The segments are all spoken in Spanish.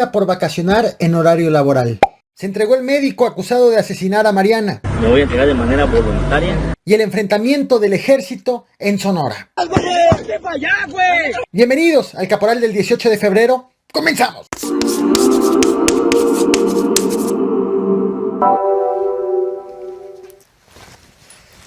por vacacionar en horario laboral. Se entregó el médico acusado de asesinar a Mariana. Me voy a entregar de manera voluntaria. Y el enfrentamiento del ejército en Sonora. Bienvenidos al Caporal del 18 de febrero. ¡Comenzamos!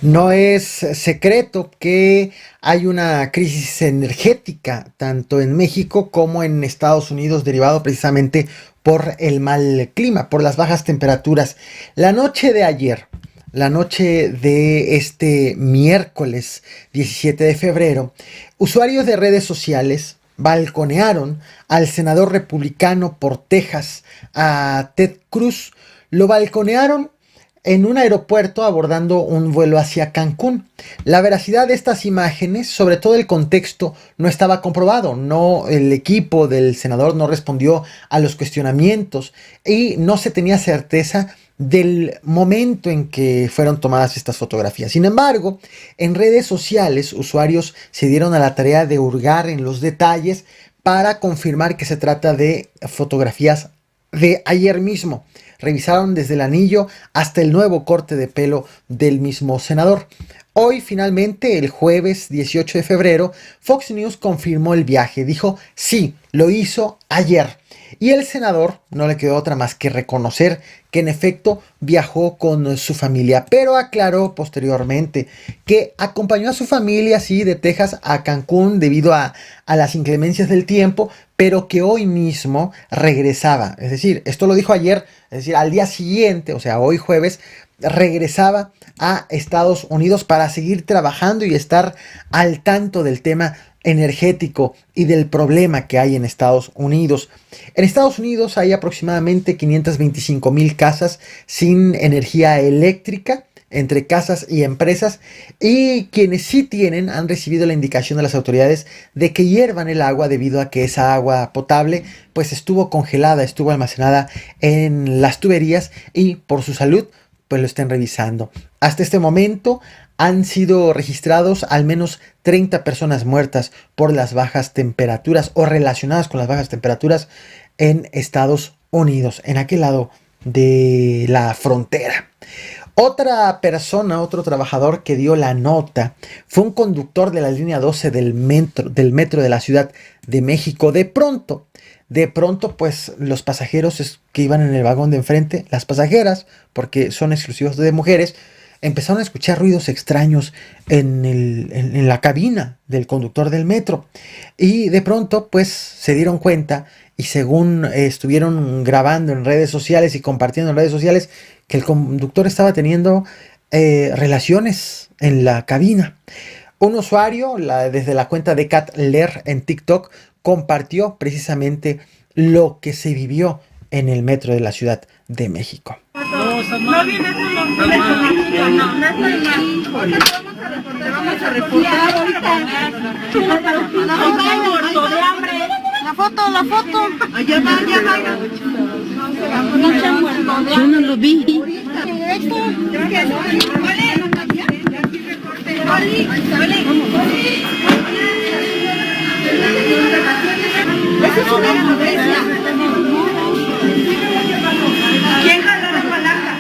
No es secreto que hay una crisis energética tanto en México como en Estados Unidos, derivado precisamente por el mal clima, por las bajas temperaturas. La noche de ayer, la noche de este miércoles 17 de febrero, usuarios de redes sociales balconearon al senador republicano por Texas, a Ted Cruz. Lo balconearon en un aeropuerto abordando un vuelo hacia Cancún. La veracidad de estas imágenes, sobre todo el contexto, no estaba comprobado. No, el equipo del senador no respondió a los cuestionamientos y no se tenía certeza del momento en que fueron tomadas estas fotografías. Sin embargo, en redes sociales, usuarios se dieron a la tarea de hurgar en los detalles para confirmar que se trata de fotografías de ayer mismo. Revisaron desde el anillo hasta el nuevo corte de pelo del mismo senador. Hoy, finalmente, el jueves 18 de febrero, Fox News confirmó el viaje. Dijo, sí, lo hizo ayer. Y el senador no le quedó otra más que reconocer que en efecto viajó con su familia, pero aclaró posteriormente que acompañó a su familia, sí, de Texas a Cancún debido a las inclemencias del tiempo, pero que hoy mismo regresaba. Es decir, esto lo dijo ayer, es decir, al día siguiente, o sea, hoy jueves, regresaba a Estados Unidos para seguir trabajando y estar al tanto del tema energético y del problema que hay en Estados Unidos. En Estados Unidos hay aproximadamente 525,000 casas sin energía eléctrica, entre casas y empresas, y quienes sí tienen han recibido la indicación de las autoridades de que hiervan el agua debido a que esa agua potable pues estuvo congelada, estuvo almacenada en las tuberías y por su salud pues lo estén revisando. Hasta este momento han sido registrados al menos 30 personas muertas por las bajas temperaturas o relacionadas con las bajas temperaturas en Estados Unidos, en aquel lado de la frontera. Otra persona, otro trabajador que dio la nota fue un conductor de la línea 12 del metro de la Ciudad de México. De pronto, pues los pasajeros que iban en el vagón de enfrente, las pasajeras, porque son exclusivos de mujeres, empezaron a escuchar ruidos extraños en la cabina del conductor del metro. Y de pronto, pues se dieron cuenta y según estuvieron grabando en redes sociales y compartiendo en redes sociales, que el conductor estaba teniendo relaciones en la cabina. Un usuario, desde la cuenta de Kat Ler en TikTok, compartió precisamente lo que se vivió en el metro de la Ciudad de México. No vienes tú, no estoy mal. Vamos a reportar ahorita. Estoy muerto de hambre. La foto. Allá va. Yo no lo vi. Esa es una emergencia. ¿Quién jala la palanca?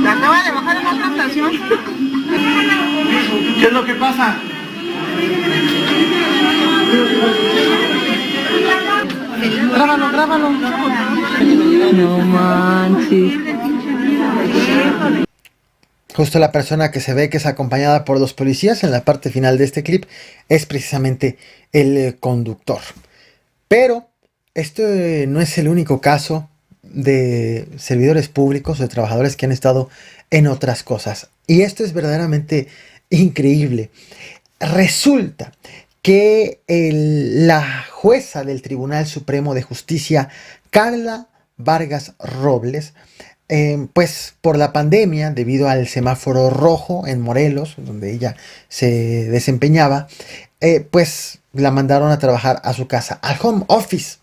¿Te acaba de bajar en otra estación? ¿Qué es lo que pasa? Grábalo. No manches. Justo la persona que se ve que es acompañada por dos policías en la parte final de este clip es precisamente el conductor. Pero este no es el único caso de servidores públicos, de trabajadores que han estado en otras cosas. Y esto es verdaderamente increíble. Resulta que la jueza del Tribunal Supremo de Justicia, Carla Vargas Robles, pues por la pandemia, debido al semáforo rojo en Morelos, donde ella se desempeñaba, pues la mandaron a trabajar a su casa, al home office.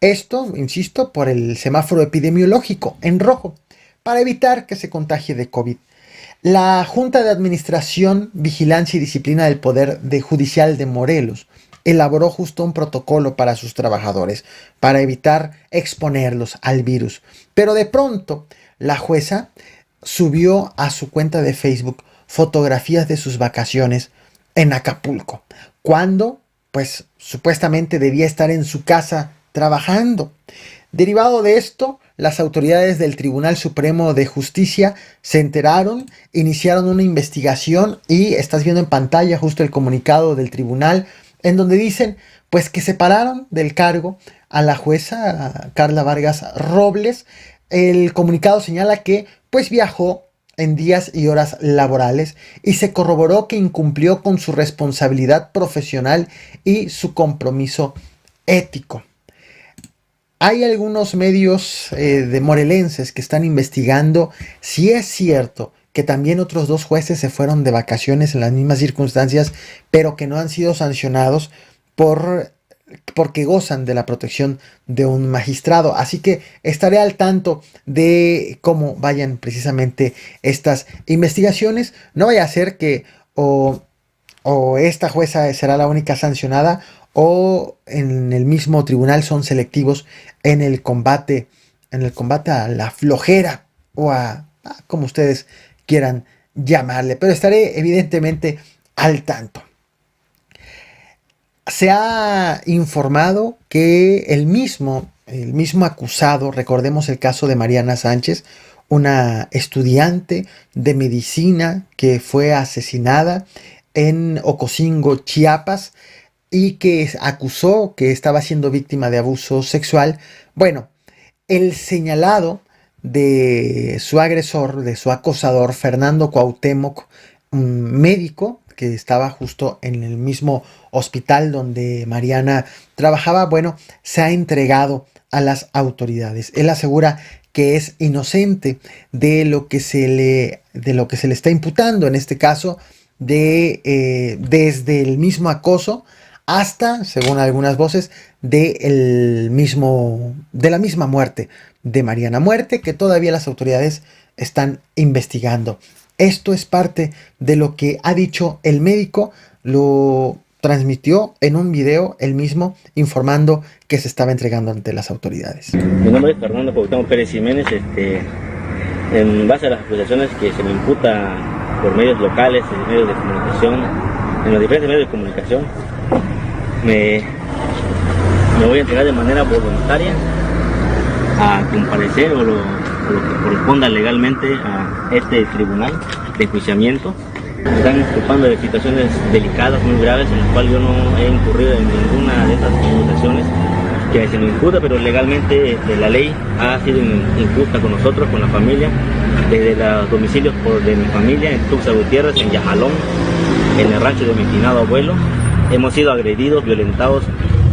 Esto, insisto, por el semáforo epidemiológico en rojo, para evitar que se contagie de COVID. La Junta de Administración, Vigilancia y Disciplina del Poder Judicial de Morelos elaboró justo un protocolo para sus trabajadores, para evitar exponerlos al virus. Pero de pronto, la jueza subió a su cuenta de Facebook fotografías de sus vacaciones en Acapulco, cuando, pues, supuestamente debía estar en su casa trabajando. Derivado de esto, las autoridades del Tribunal Supremo de Justicia se enteraron, iniciaron una investigación y estás viendo en pantalla justo el comunicado del tribunal en donde dicen pues que separaron del cargo a la jueza Carla Vargas Robles. El comunicado señala que pues viajó en días y horas laborales y se corroboró que incumplió con su responsabilidad profesional y su compromiso ético. Hay algunos medios de morelenses que están investigando si es cierto que también otros 2 jueces se fueron de vacaciones en las mismas circunstancias, pero que no han sido sancionados porque gozan de la protección de un magistrado. Así que estaré al tanto de cómo vayan precisamente estas investigaciones. No vaya a ser que o esta jueza será la única sancionada o en el mismo tribunal son selectivos en el combate a la flojera o a como ustedes quieran llamarle, pero estaré evidentemente al tanto. Se ha informado que el mismo acusado, recordemos el caso de Mariana Sánchez, una estudiante de medicina que fue asesinada en Ocosingo, Chiapas, y que acusó que estaba siendo víctima de abuso sexual. Bueno, el señalado de su agresor, de su acosador, Fernando Cuauhtémoc, un médico que estaba justo en el mismo hospital donde Mariana trabajaba, bueno, se ha entregado a las autoridades. Él asegura que es inocente de lo que se le está imputando, en este caso, desde el mismo acoso hasta, según algunas voces, de la misma muerte de Mariana. Muerte que todavía las autoridades están investigando. Esto es parte de lo que ha dicho el médico, lo transmitió en un video él mismo informando que se estaba entregando ante las autoridades. Mi nombre es Fernando Cuauhtémoc Pérez Jiménez. En base a las acusaciones que se me imputa por medios locales, en medios de comunicación, en los diferentes medios de comunicación, me voy a entregar de manera voluntaria a comparecer o lo que corresponda legalmente a este tribunal de enjuiciamiento. Están ocupando de situaciones delicadas, muy graves, en las cuales yo no he incurrido en ninguna de estas acusaciones que se me imputa, pero legalmente la ley ha sido injusta con nosotros, con la familia, desde los domicilios de mi familia en Tuxtla Gutiérrez, en Yajalón, en el rancho de mi finado abuelo. Hemos sido agredidos, violentados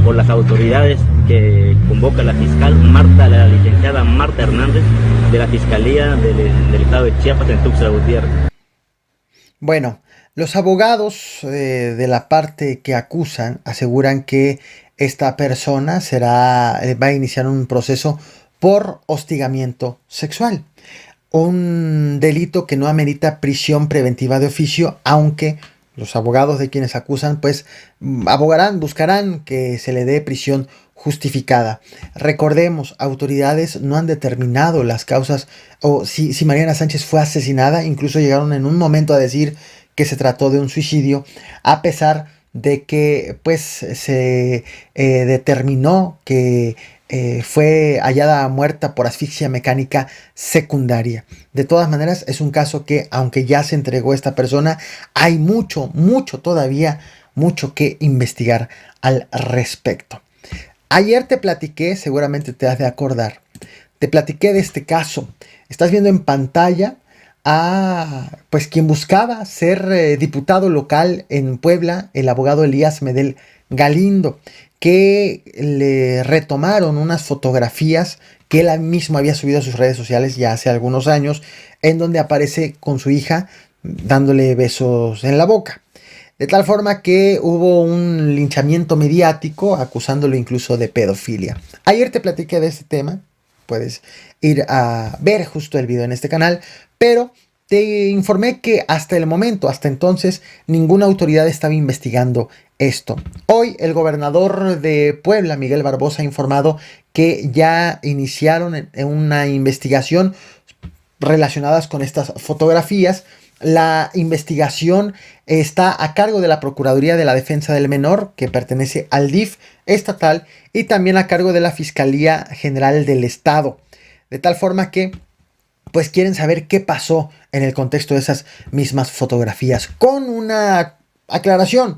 por las autoridades que convoca la fiscal la licenciada Marta Hernández, de la Fiscalía del Estado de Chiapas en Tuxtla Gutiérrez. Bueno, los abogados de la parte que acusan aseguran que esta persona va a iniciar un proceso por hostigamiento sexual, un delito que no amerita prisión preventiva de oficio, aunque los abogados de quienes acusan pues buscarán que se le dé prisión justificada. Recordemos, autoridades no han determinado las causas o si Mariana Sánchez fue asesinada. Incluso llegaron en un momento a decir que se trató de un suicidio, a pesar de que pues se determinó que fue hallada muerta por asfixia mecánica secundaria. De todas maneras, es un caso que, aunque ya se entregó esta persona, hay mucho que investigar al respecto. Ayer te platiqué, seguramente te has de acordar, te platiqué de este caso. Estás viendo en pantalla a pues quien buscaba ser diputado local en Puebla, el abogado Elías Medel Galindo, que le retomaron unas fotografías que él mismo había subido a sus redes sociales ya hace algunos años, en donde aparece con su hija dándole besos en la boca. De tal forma que hubo un linchamiento mediático acusándolo incluso de pedofilia. Ayer te platiqué de este tema, puedes ir a ver justo el video en este canal, pero te informé que hasta el momento, hasta entonces, ninguna autoridad estaba investigando esto. Hoy el gobernador de Puebla, Miguel Barbosa, ha informado que ya iniciaron una investigación relacionadas con estas fotografías. La investigación está a cargo de la Procuraduría de la Defensa del Menor, que pertenece al DIF estatal, y también a cargo de la Fiscalía General del Estado. De tal forma que pues quieren saber qué pasó en el contexto de esas mismas fotografías. Con una aclaración,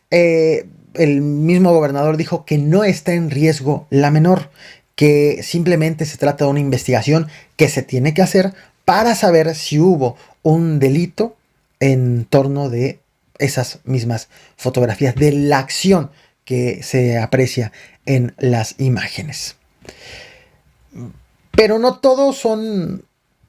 el mismo gobernador dijo que no está en riesgo la menor, que simplemente se trata de una investigación que se tiene que hacer para saber si hubo un delito en torno de esas mismas fotografías, de la acción que se aprecia en las imágenes. Pero no todos son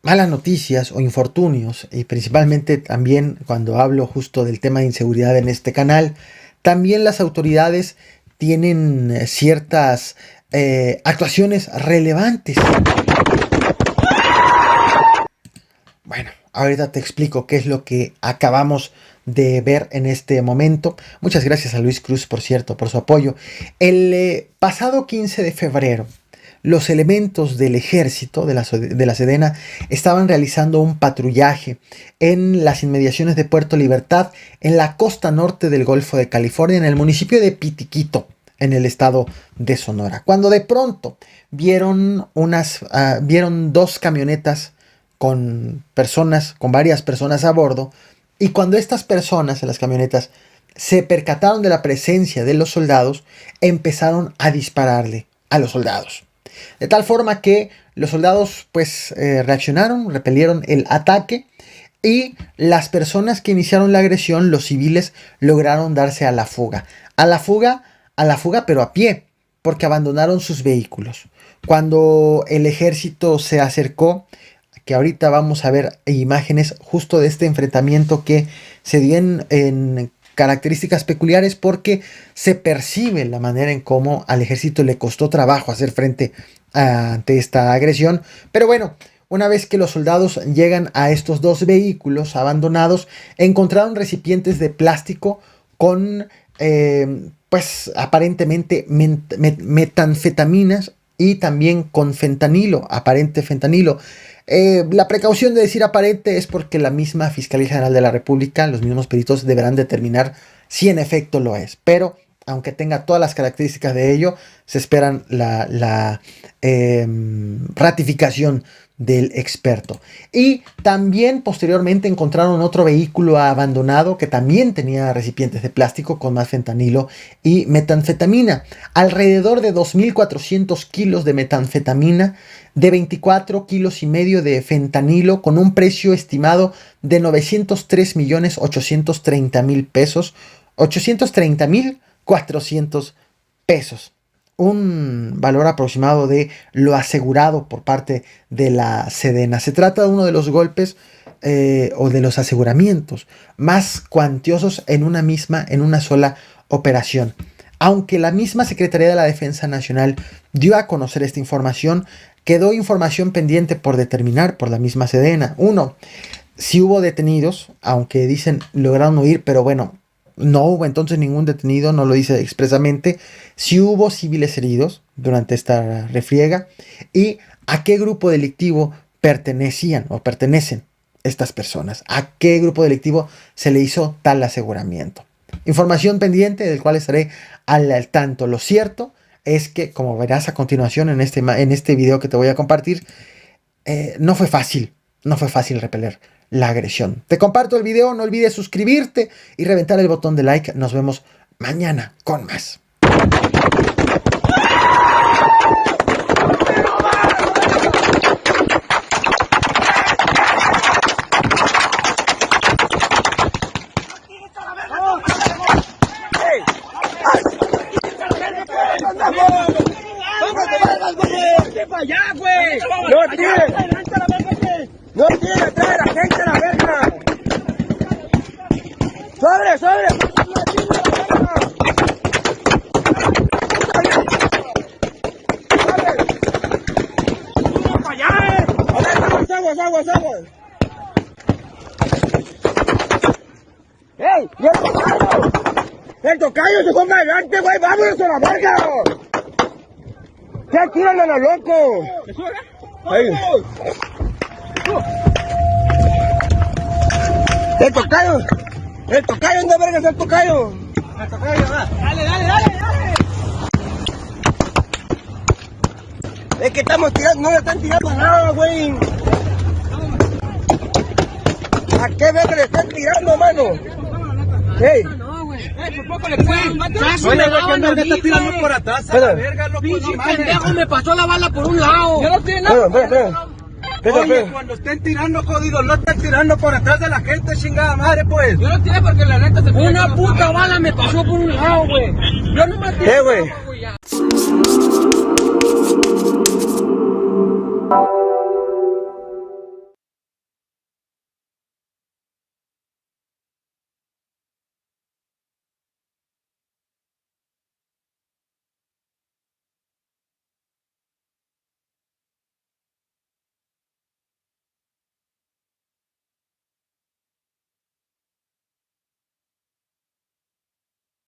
malas noticias o infortunios, y principalmente también cuando hablo justo del tema de inseguridad en este canal, también las autoridades tienen ciertas actuaciones relevantes. Bueno, ahorita te explico qué es lo que acabamos de ver en este momento. Muchas gracias a Luis Cruz, por cierto, por su apoyo. El pasado 15 de febrero, los elementos del ejército de la Sedena estaban realizando un patrullaje en las inmediaciones de Puerto Libertad, en la costa norte del Golfo de California, en el municipio de Pitiquito, en el estado de Sonora, cuando de pronto vieron dos camionetas con varias personas a bordo, y cuando estas personas en las camionetas se percataron de la presencia de los soldados, empezaron a dispararle a los soldados. De tal forma que los soldados pues reaccionaron, repelieron el ataque, y las personas que iniciaron la agresión, los civiles, lograron darse a la fuga, pero a pie, porque abandonaron sus vehículos. Cuando el ejército se acercó, que ahorita vamos a ver imágenes justo de este enfrentamiento que se dio en características peculiares, porque se percibe la manera en cómo al ejército le costó trabajo hacer frente ante esta agresión. Pero bueno, una vez que los soldados llegan a estos dos vehículos abandonados, encontraron recipientes de plástico con pues aparentemente metanfetaminas, y también con fentanilo, aparente fentanilo. La precaución de decir aparente es porque la misma Fiscalía General de la República, los mismos peritos, deberán determinar si en efecto lo es. Pero aunque tenga todas las características de ello, se esperan la ratificación del experto. Y también posteriormente encontraron otro vehículo abandonado que también tenía recipientes de plástico con más fentanilo y metanfetamina. Alrededor de 2.400 kilos de metanfetamina, de 24 kilos y medio de fentanilo, con un precio estimado de 903.830.000 pesos, 830.400 pesos. Un valor aproximado de lo asegurado por parte de la Sedena. Se trata de uno de los golpes o de los aseguramientos más cuantiosos en una sola operación. Aunque la misma Secretaría de la Defensa Nacional dio a conocer esta información, quedó información pendiente por determinar por la misma Sedena. Uno, si hubo detenidos, aunque dicen lograron huir, pero bueno, no hubo entonces ningún detenido, no lo dice expresamente. Si hubo civiles heridos durante esta refriega, y a qué grupo delictivo pertenecían o pertenecen estas personas, a qué grupo delictivo se le hizo tal aseguramiento. Información pendiente del cual estaré al tanto. Lo cierto es que, como verás a continuación en este video que te voy a compartir, no fue fácil repeler la agresión. Te comparto el video, no olvides suscribirte y reventar el botón de like. Nos vemos mañana con más. No tiene atrás la gente la verga. ¡Sobre! ¡Aguas! ¡Ey! ¡Y el tocayo! ¡El tocayo se fue más adelante, güey! ¡Vámonos a la verga! ¡Ya tiran a lo loco! ¡Ey! ¡El tocayo! ¿Dónde verga es el tocayo? El tocayo, va. ¡Dale! Es que estamos tirando, no le están tirando nada, güey. ¿A qué verga le están tirando, mano? ¡Ey! Por poco le pueden matar. Oye, güey, ¿qué verga está tirando por atrás? A la verga, loco, Pinche no mames. pendejo, me pasó la bala por un lado. Yo no tiene Espera. Oye, cuando estén tirando, jodido, no estén tirando por atrás de la gente, chingada madre, pues. Yo no tiene porque la neta se Una puta bala me pasó por un lado, güey. Yo no me güey?